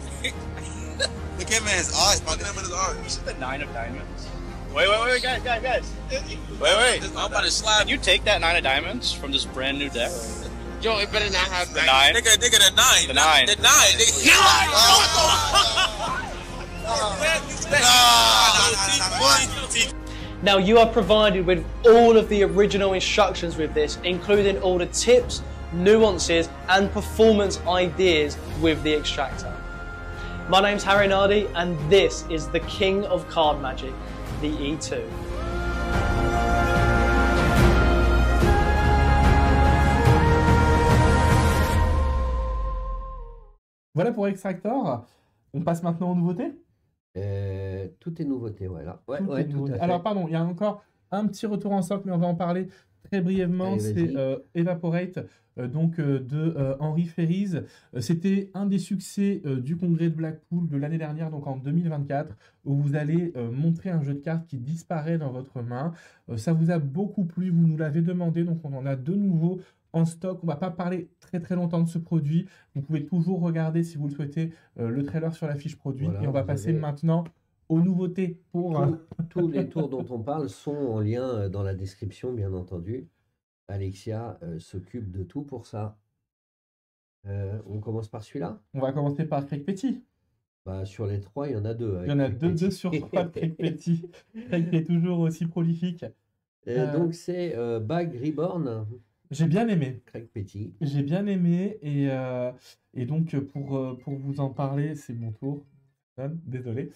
Look at man's eyes. Look at his eyes. This is the 9 of diamonds. Wait, guys. Wait. I'm about to slap. Can you take that 9 of diamonds from this brand new deck? Yo, it better not have The 9. Nigga, the 9. The 9. The 9. Nigga. Now you are provided with all of the original instructions with this, including all the tips, nuances and performance ideas with the extractor. My name's Harry Nardi and this is the king of card magic, the E2. Voilà pour Extractor. On passe maintenant aux nouveautés. Tout est nouveauté, voilà. Ouais, Tout est tout nouveauté. à fait. Alors, pardon, il y a encore un petit retour en stock, mais on va en parler très brièvement. Allez, C'est vas-y. Evaporate, de Henry Ferries. C'était un des succès du congrès de Blackpool de l'année dernière, donc en 2024, où vous allez montrer un jeu de cartes qui disparaît dans votre main. Ça vous a beaucoup plu, vous nous l'avez demandé, donc on en a de nouveau en stock. On ne va pas parler très longtemps de ce produit. Vous pouvez toujours regarder, si vous le souhaitez, le trailer sur la fiche produit. Voilà, et on va vous passer avez- maintenant aux nouveautés pour... Tous les tours dont on parle sont en lien dans la description, bien entendu. Alexia s'occupe de tout pour ça. On commence par celui-là. On va commencer par Craig Petit. Bah, sur les 3, il y en a 2. Il y en a deux sur 3 de Craig Petit. Craig qui est toujours aussi prolifique. Donc c'est Bag Reborn. J'ai bien aimé. Craig Petit. J'ai bien aimé et donc pour vous en parler, c'est mon tour. Désolé.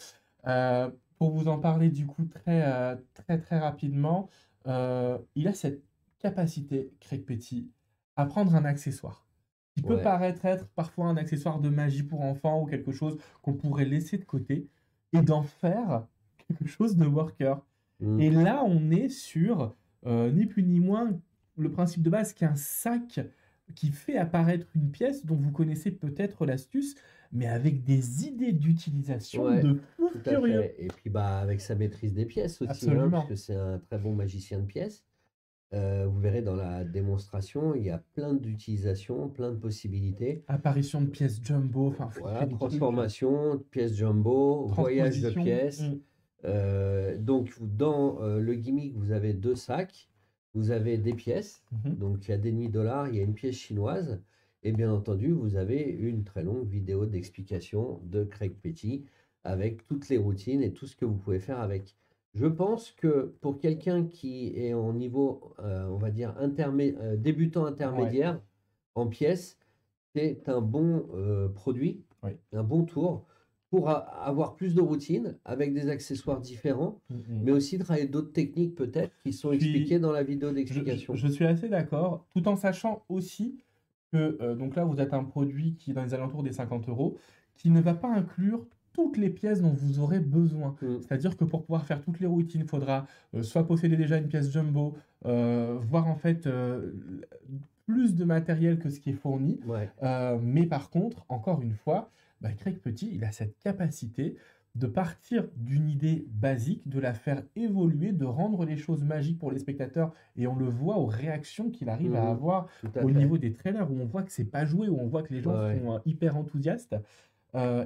Pour vous en parler du coup très rapidement, il a cette capacité, Craig Petit, à prendre un accessoire qui peut Ouais. paraître être parfois un accessoire de magie pour enfants ou quelque chose qu'on pourrait laisser de côté et d'en faire quelque chose de worker. Mm. Et là, on est sur ni plus ni moins le principe de base qui est un sac qui fait apparaître une pièce dont vous connaissez peut-être l'astuce, mais avec des idées d'utilisation Ouais, de fou Tout à furieux. fait. Et puis bah, avec sa maîtrise des pièces aussi, Absolument. parce que c'est un très bon magicien de pièces. Vous verrez dans la démonstration, il y a plein d'utilisations, plein de possibilités. Apparition de pièces jumbo, enfin, Voilà, fait des trucs. transformation, pièces jumbo, voyage de Transposition. pièces. Mm. Donc dans le gimmick, vous avez 2 sacs, vous avez des pièces, Mhm. donc il y a des demi-dollars, il y a une pièce chinoise, et bien entendu, vous avez une très longue vidéo d'explication de Craig Petit avec toutes les routines et tout ce que vous pouvez faire avec. Je pense que pour quelqu'un qui est en niveau, on va dire, débutant intermédiaire en pièces, c'est un bon produit, Oui. un bon tour pour avoir plus de routines avec des accessoires différents, Mm. mais aussi travailler d'autres techniques peut-être qui sont Puis, expliquées dans la vidéo d'explication. Je suis assez d'accord, tout en sachant aussi que donc là, vous êtes un produit qui est dans les alentours des 50 €, qui ne va pas inclure toutes les pièces dont vous aurez besoin. Mm. C'est-à-dire que pour pouvoir faire toutes les routines, il faudra soit posséder déjà une pièce jumbo, voire en fait plus de matériel que ce qui est fourni. Ouais. Mais par contre, encore une fois, bah, Craig Petit, il a cette capacité de partir d'une idée basique, de la faire évoluer, de rendre les choses magiques pour les spectateurs. Et on le voit aux réactions qu'il arrive à Mhm. avoir Tout à au fait. niveau des trailers, où on voit que c'est pas joué, où on voit que les gens Ouais. sont hyper enthousiastes.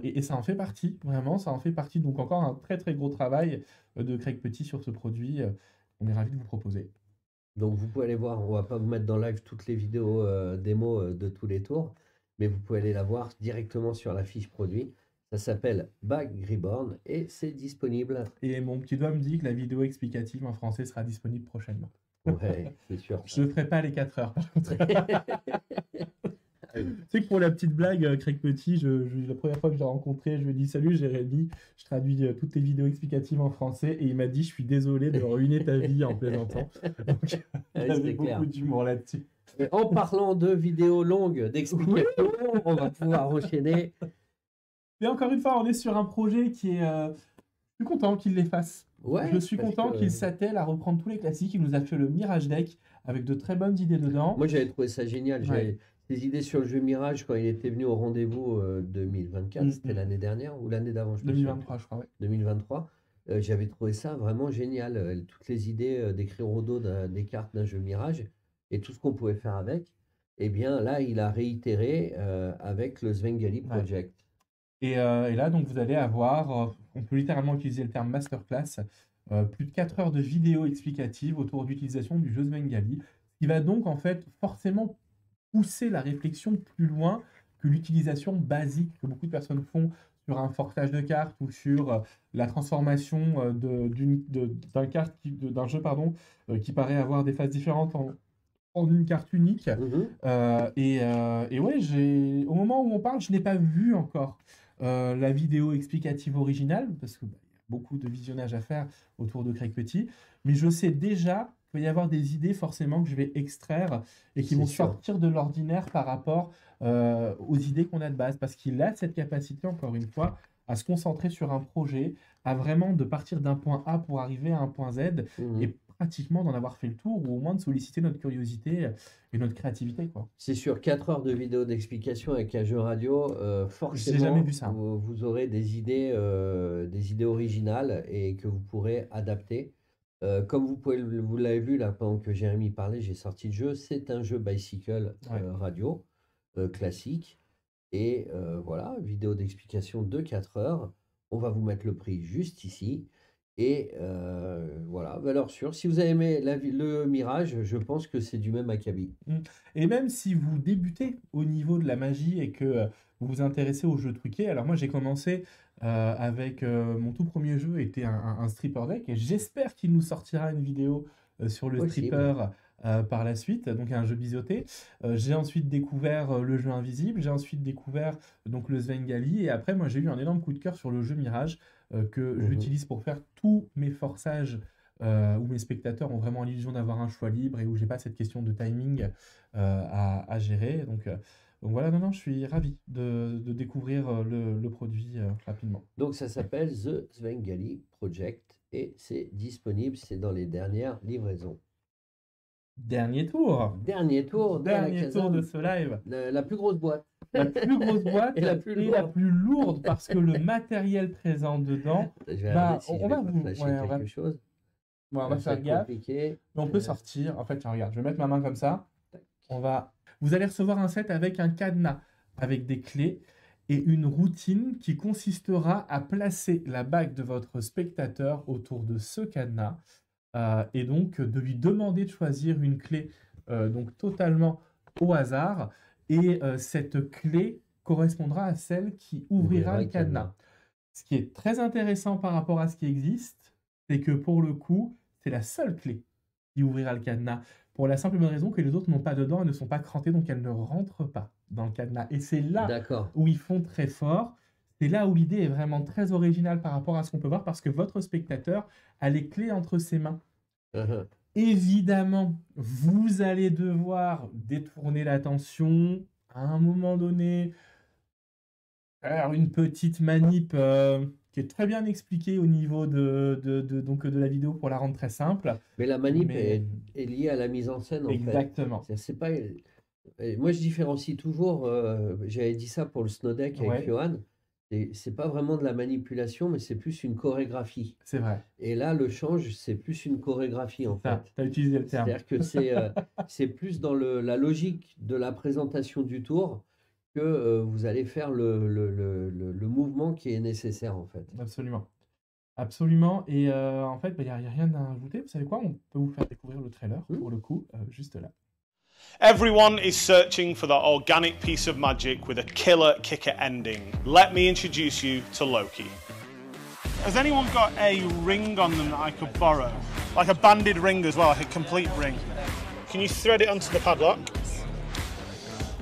Et ça en fait partie, vraiment, ça en fait partie. Donc encore un très gros travail de Craig Petit sur ce produit. On est ravis de vous proposer. Donc vous pouvez aller voir, on va pas vous mettre dans live toutes les vidéos démo de tous les tours, mais vous pouvez aller la voir directement sur la fiche produit. Ça s'appelle Bag Reborn et c'est disponible. Et mon petit doigt me dit que la vidéo explicative en français sera disponible prochainement. Ouais, c'est sûr. Je ne ferai pas les 4 heures, par contre. Tu sais que pour la petite blague, Craig Petit, la première fois que je l'ai rencontré, je lui ai dit salut Jérémy, je traduis toutes tes vidéos explicatives en français et il m'a dit je suis désolé de ruiner ta vie en plaisantant. Donc il avait beaucoup d'humour là-dessus. En parlant de vidéos longues d'explications, on va pouvoir enchaîner. Mais encore une fois, on est sur un projet qui est... Je suis content qu'il les fasse. Ouais, je suis content qu'il s'attelle à reprendre tous les classiques. Il nous a fait le Mirage Deck avec de très bonnes idées dedans. Moi, j'avais trouvé ça génial. J'avais des idées sur le jeu Mirage quand il était venu au rendez-vous 2024. C'était l'année dernière ou l'année d'avant 2023, je crois. Ouais. 2023. J'avais trouvé ça vraiment génial. Toutes les idées d'écrire au dos des cartes d'un jeu Mirage et tout ce qu'on pouvait faire avec. Eh bien, là, il a réitéré avec le Svengali Project. Et là, donc, vous allez avoir, on peut littéralement utiliser le terme masterclass, plus de 4 heures de vidéos explicatives autour d'utilisation du jeu Svengali, qui va donc, en fait, forcément pousser la réflexion plus loin que l'utilisation basique que beaucoup de personnes font sur un forçage de cartes ou sur la transformation d'un jeu qui paraît avoir des phases différentes en une carte unique. Et ouais, au moment où on parle, je n'ai pas vu encore la vidéo explicative originale, parce qu'il y a beaucoup de visionnage à faire autour de Craig Petit, mais je sais déjà qu'il va y avoir des idées forcément que je vais extraire et qui vont sortir de l'ordinaire par rapport aux idées qu'on a de base, parce qu'il a cette capacité, encore une fois, à se concentrer sur un projet, à vraiment de partir d'un point A pour arriver à un point Z, et pratiquement d'en avoir fait le tour, ou au moins de solliciter notre curiosité et notre créativité, quoi. C'est sûr, 4 heures de vidéo d'explication avec un jeu radio, forcément, j'ai jamais vu ça. Vous aurez des idées originales et que vous pourrez adapter. Comme vous l'avez vu là, pendant que Jérémy parlait, j'ai sorti le jeu. C'est un jeu bicycle radio classique. Et voilà, vidéo d'explication de 4 heures. On va vous mettre le prix juste ici. Et voilà, valeur sûre. Si vous avez aimé le Mirage, je pense que c'est du même acabit. Et même si vous débutez au niveau de la magie et que vous vous intéressez aux jeux truqués, alors moi j'ai commencé avec mon tout premier jeu était un stripper deck et j'espère qu'il nous sortira une vidéo sur le stripper par la suite, donc un jeu biseauté. J'ai ensuite découvert le jeu invisible, j'ai ensuite découvert donc le Svengali et après moi j'ai eu un énorme coup de cœur sur le jeu Mirage que j'utilise pour faire tous mes forçages où mes spectateurs ont vraiment l'illusion d'avoir un choix libre et où j'ai pas cette question de timing à gérer. Donc voilà, non, je suis ravi de découvrir le produit rapidement. Donc ça s'appelle The Svengali Project et c'est disponible, c'est dans les dernières livraisons. Dernier tour de ce live. La plus grosse boîte. La plus grosse boîte et la plus lourde parce que le matériel présent dedans. On va quelque chose. Bon, on va faire gaffe. Mais on peut sortir. En fait, tiens, regarde, je vais mettre ma main comme ça. Vous allez recevoir un set avec un cadenas, avec des clés et une routine qui consistera à placer la bague de votre spectateur autour de ce cadenas. Et donc de lui demander de choisir une clé donc totalement au hasard et cette clé correspondra à celle qui ouvrira le cadenas. Ce qui est très intéressant par rapport à ce qui existe, c'est que pour le coup, c'est la seule clé qui ouvrira le cadenas pour la simple et bonne raison que les autres n'ont pas dedans et ne sont pas crantées, donc elles ne rentrent pas dans le cadenas. Et c'est là où ils font très fort. C'est là où l'idée est vraiment très originale par rapport à ce qu'on peut voir parce que votre spectateur a les clés entre ses mains. Évidemment, vous allez devoir détourner l'attention à un moment donné, faire une petite manip qui est très bien expliquée au niveau donc de la vidéo pour la rendre très simple. Mais la manip est liée à la mise en scène en Exactement. fait. C'est pas... Moi, je différencie toujours, j'avais dit ça pour le Snow Deck avec Johan, c'est pas vraiment de la manipulation, mais c'est plus une chorégraphie. C'est vrai. Et là, le change, c'est plus une chorégraphie en fait. Tu as utilisé le terme. C'est-à-dire que c'est plus dans la logique de la présentation du tour que vous allez faire le mouvement qui est nécessaire en fait. Absolument. Absolument. Et en fait, il n'y a rien à ajouter. Vous savez quoi? On peut vous faire découvrir le trailer pour le coup, juste là. Everyone is searching for that organic piece of magic with a killer kicker ending. Let me introduce you to Loki. Has anyone got a ring on them that I could borrow? Like a banded ring as well, like a complete ring. Can you thread it onto the padlock?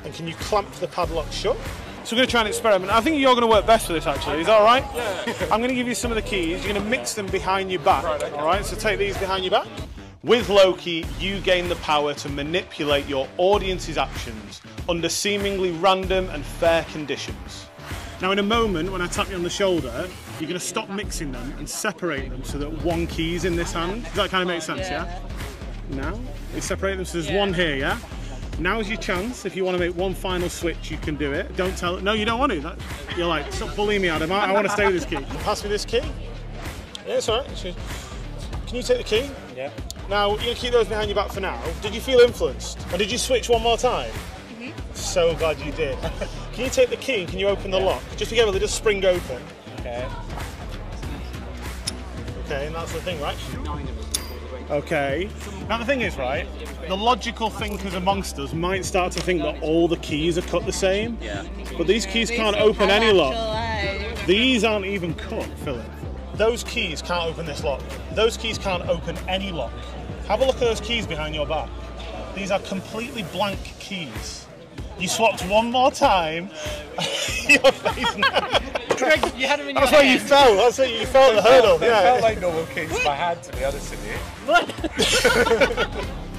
And can you clamp the padlock shut? So we're going to try and experiment. I think you're going to work best for this actually, is that all right? Yeah. I'm going to give you some of the keys. You're going to mix them behind your back, right, okay. All right? So take these behind your back. With Loki, you gain the power to manipulate your audience's actions under seemingly random and fair conditions. Now in a moment, when I tap you on the shoulder, you're going to stop mixing them and separate them so that one key's in this hand. Does that kind of make sense, yeah? Now, you separate them so there's one here, yeah? Now's your chance. If you want to make one final switch, you can do it. Don't tell it. No, you don't want to. You're like, stop bullying me, Adam. I want to stay with this key. Pass me this key. Yeah, it's all right. Can you take the key? Yeah. Now, you're going to keep those behind your back for now. Did you feel influenced? And did you switch one more time? So glad you did. Can you take the key and can you open the lock? Just together, they just spring open. Okay. Okay, and that's the thing, right? Okay. Now the thing is, right, the logical thinkers amongst us might start to think that all the keys are cut the same. Yeah. But these keys can't open any lock. These aren't even cut, Philip. Those keys can't open this lock. Those keys can't open any lock. Have a look at those keys behind your back. These are completely blank keys. You swapped one more time. Your face now. Greg, you had them in your That's why you fell. That's it. You fell the hurdle. They felt like normal keys if I had, to be honest with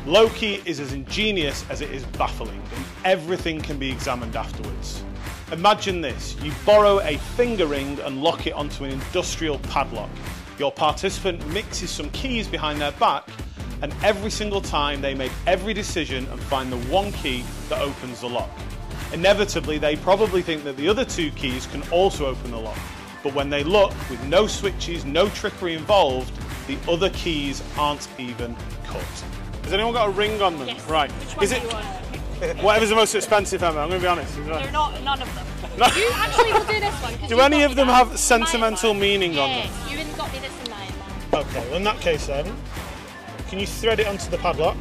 you. Loki is as ingenious as it is baffling, and everything can be examined afterwards. Imagine this. You borrow a finger ring and lock it onto an industrial padlock. Your participant mixes some keys behind their back, and every single time they make every decision and find the one key that opens the lock. Inevitably, they probably think that the other two keys can also open the lock. But when they look, with no switches, no trickery involved, the other keys aren't even cut. Has anyone got a ring on them? Yes. Right. Which one do you want? Whatever's the most expensive, Emma, I'm going to be honest. They're not, none of them. No. You actually will do this one. Do any of them have sentimental meaning on them? Yes, you got me this and that. Okay, well in that case then, can you thread it onto the padlock?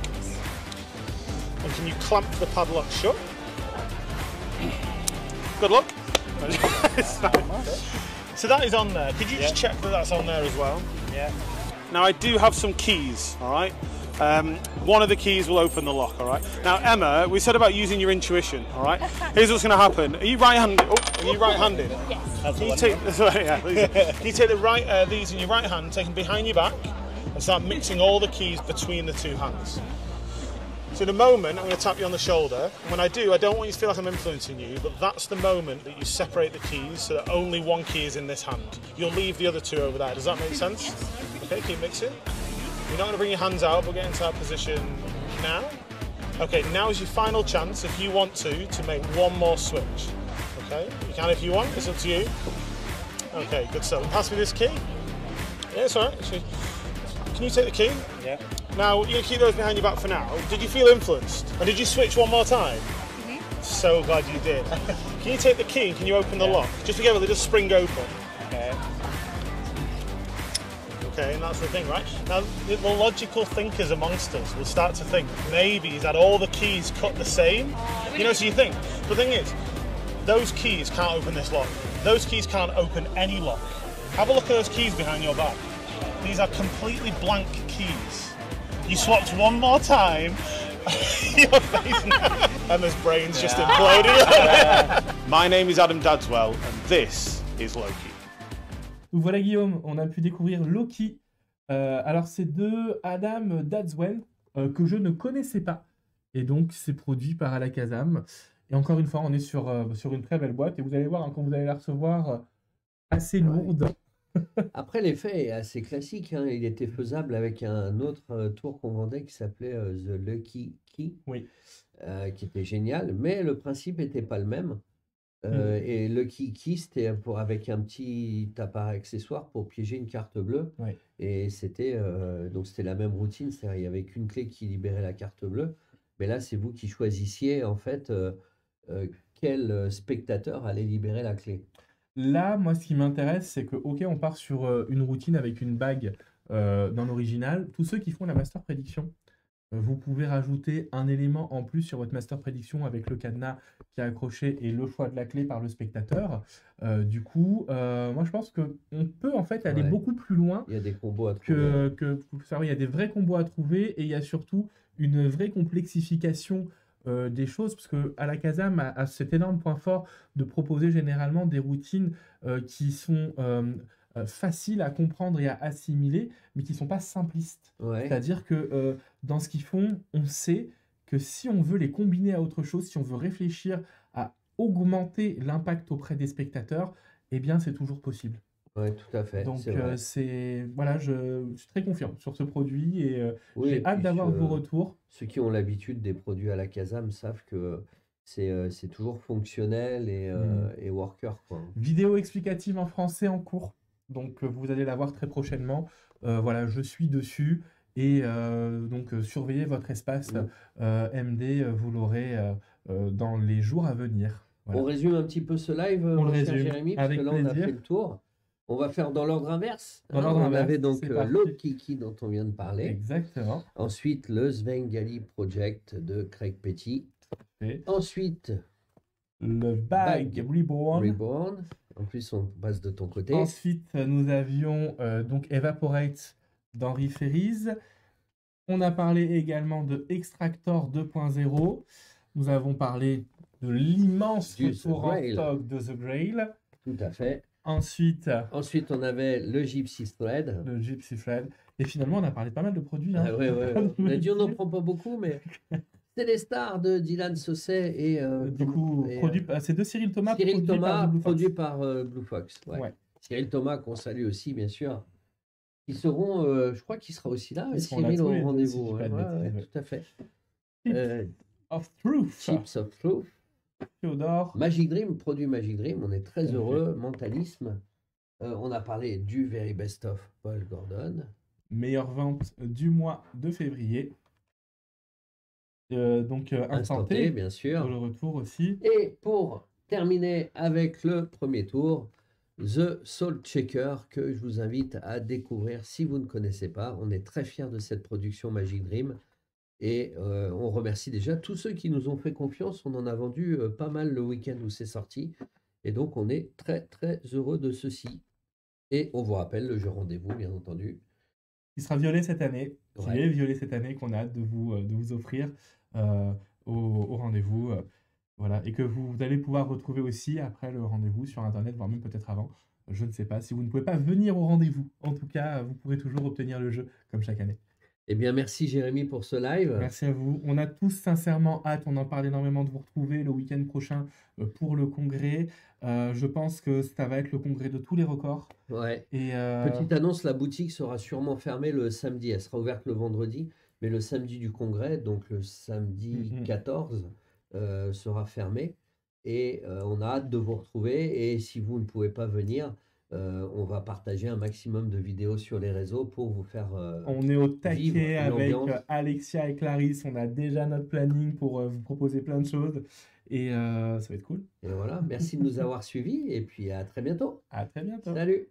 And can you clamp the padlock shut? Good luck. So that is on there. Could you just check that that's on there as well? Yeah. Now I do have some keys, all right? One of the keys will open the lock, all right? Now Emma, we said about using your intuition, all right? Here's what's going to happen. Are you right-handed? Oh, are you right-handed? Yes. Can you take, can you take the right, these in your right hand, take them behind your back, and start mixing all the keys between the two hands? So in a moment, I'm going to tap you on the shoulder. And when I do, I don't want you to feel like I'm influencing you, but that's the moment that you separate the keys so that only one key is in this hand. You'll leave the other two over there. Does that make sense? Yes. Okay, keep mixing. You're not going to bring your hands out, but get into that position now. Okay, now is your final chance, if you want to make one more switch. Okay, you can if you want, it's up to you. Okay, good stuff. Pass me this key. Yeah, it's all right. Can you take the key? Yeah. Now, you keep those behind your back for now. Did you feel influenced? And did you switch one more time? So glad you did. Can you take the key and can you open the lock? Just together, they just spring open. Okay. Okay, and that's the thing, right? Now, the logical thinkers amongst us will start to think, maybe he's had all the keys cut the same. You know, so you think. The thing is, those keys can't open this lock. Those keys can't open any lock. Have a look at those keys behind your back. These are completely blank keys. You swapped one more time. Your face now. Emma's brain's just imploded. My name is Adam Dadswell, and this is Loki. Donc voilà Guillaume, on a pu découvrir Loki. Alors c'est de Adam Dadswell que je ne connaissais pas. Et donc c'est produit par Alakazam. Et encore une fois, on est sur une très belle boîte. Et vous allez voir, hein, quand vous allez la recevoir, assez lourde. Après, l'effet est assez classique, hein. Il était faisable avec un autre tour qu'on vendait qui s'appelait The Lucky Key, qui était génial, mais le principe n'était pas le même. Et Lucky Key, c'était avec un petit appareil accessoire pour piéger une carte bleue. Et c'était la même routine, c'est-à-dire il n'y avait qu'une clé qui libérait la carte bleue. Mais là, c'est vous qui choisissiez en fait quel spectateur allait libérer la clé. Là, moi, ce qui m'intéresse, c'est que, ok, on part sur une routine avec une bague dans l'original. Tous ceux qui font la Master Prédiction Vous pouvez rajouter un élément en plus sur votre master prédiction avec le cadenas qui est accroché et le choix de la clé par le spectateur. Du coup, moi je pense qu'on peut en fait aller Ouais. beaucoup plus loin Il y a des combos à trouver. il y a des vrais combos à trouver et il y a surtout une vraie complexification des choses parce que Alakazam a cet énorme point fort de proposer généralement des routines qui sont faciles à comprendre et à assimiler, mais qui ne sont pas simplistes. Ouais. C'est-à-dire que dans ce qu'ils font, on sait que si on veut les combiner à autre chose, si on veut réfléchir à augmenter l'impact auprès des spectateurs, eh bien c'est toujours possible. Ouais, tout à fait. Donc c'est vrai. voilà, je suis très confiant sur ce produit et Oui, et j'ai hâte puis d'avoir vos retours. ceux qui ont l'habitude des produits Alakazam savent que c'est toujours fonctionnel et worker, quoi. Vidéo explicative en français en cours, donc vous allez la voir très prochainement. Voilà, je suis dessus et donc surveillez votre espace MD, vous l'aurez dans les jours à venir. Voilà. On résume un petit peu ce live, On le mon cher résume, Jérémy, parce avec que là, on a plaisir. fait le tour. On va faire dans l'ordre inverse. Dans l'ordre on inverse, avait donc c'est parti. l'autre Kiki dont on vient de parler. Exactement. Ensuite, le Svengali Project de Craig Petty. Et Ensuite, le Bag Reborn. En plus, on passe de ton côté. Ensuite, nous avions donc Evaporate d'Henry Ferries. On a parlé également de Extractor 2.0. Nous avons parlé de l'immense Du retour The en Grail. stock de The Grail. Tout à fait. Ensuite, on avait le Gypsy Thread. Le Gypsy Thread. Et finalement, on a parlé pas mal de produits. Hein. Ah ouais. On a dit on n'en prend pas beaucoup, mais c'est les stars de Dylan Saucet et Du coup, c'est de Cyril Thomas, Cyril produit par Thomas, The Blue Fox. produit par Blue Fox. Ouais. Ouais. Cyril Thomas, qu'on salue aussi, bien sûr. Ils seront, je crois qu'il sera aussi là, Ils seront là Cyril, tous au les deux, rendez-vous. si je dis pas de Ouais, bêtises, tout à fait. Chips of Truth. Chips of Truth. Théodore. Magic Dream, produit Magic Dream, on est très heureux. Mentalisme. On a parlé du Very Best of Paul Gordon. Meilleure vente du mois de février. Donc Instant T, bien sûr. Le retour aussi. Et pour terminer avec le premier tour, The Soul Checker, que je vous invite à découvrir si vous ne connaissez pas. On est très fiers de cette production Magic Dream. Et on remercie déjà tous ceux qui nous ont fait confiance. On en a vendu pas mal le week-end où c'est sorti. Et donc, on est très, très heureux de ceci. Et on vous rappelle le jeu rendez-vous, bien entendu. Qui sera violet cette année. Qui Ouais. est violet cette année, qu'on a hâte de vous offrir au rendez-vous. Voilà. Et que vous allez pouvoir retrouver aussi après le rendez-vous sur Internet, voire même peut-être avant. Je ne sais pas. Si vous ne pouvez pas venir au rendez-vous, en tout cas, vous pourrez toujours obtenir le jeu comme chaque année. Eh bien, merci Jérémy pour ce live. Merci à vous. On a tous sincèrement hâte, on en parle énormément, de vous retrouver le week-end prochain pour le congrès. Je pense que ça va être le congrès de tous les records. Ouais. Et Petite annonce, la boutique sera sûrement fermée le samedi. Elle sera ouverte le vendredi, mais le samedi du congrès, donc le samedi 14, sera fermée. Et on a hâte de vous retrouver. Et si vous ne pouvez pas venir, on va partager un maximum de vidéos sur les réseaux pour vous faire on est au vivre taquet avec l'ambiance. Alexia et Clarisse. On a déjà notre planning pour vous proposer plein de choses. Et ça va être cool. Et voilà, merci de nous avoir suivis et puis à très bientôt. À très bientôt. Salut.